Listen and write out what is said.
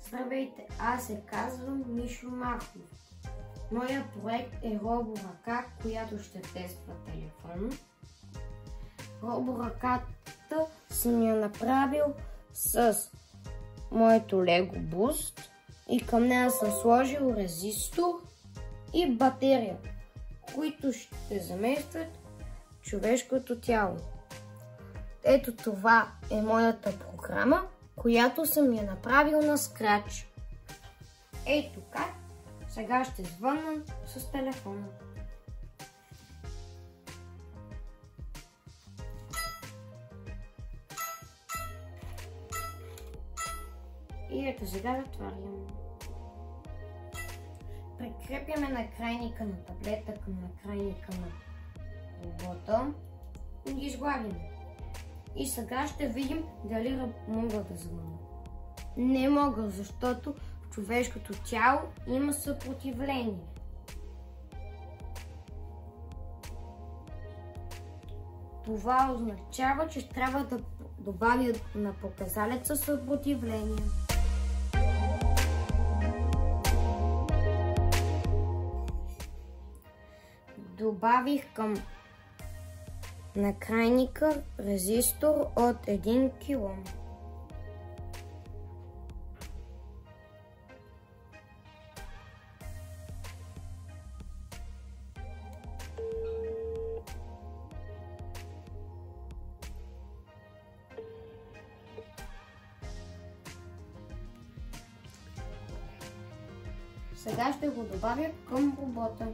Здравейте, аз се казвам Мишо Марков. Моя проект е роборъка, която ще тества телефон. Роборъката съм я направил с моето Lego Boost и към нея съм сложил резистор и батерия, които ще заместват човешкото тяло. Ето това е моята програма, която съм я направил на Scratch. Ето как. Сега ще звънна с телефона. И ето сега затварям. Прикрепяме накрайника на таблета към накрайника на робота и ги изгладяме. И сега ще видим дали мога да звъня. Не мога, защото в човешкото тяло има съпротивление. Това означава, че трябва да добавя на показалеца съпротивление. Добавих към накрайника резистор от 1 кг. Сега ще го добавя към робота.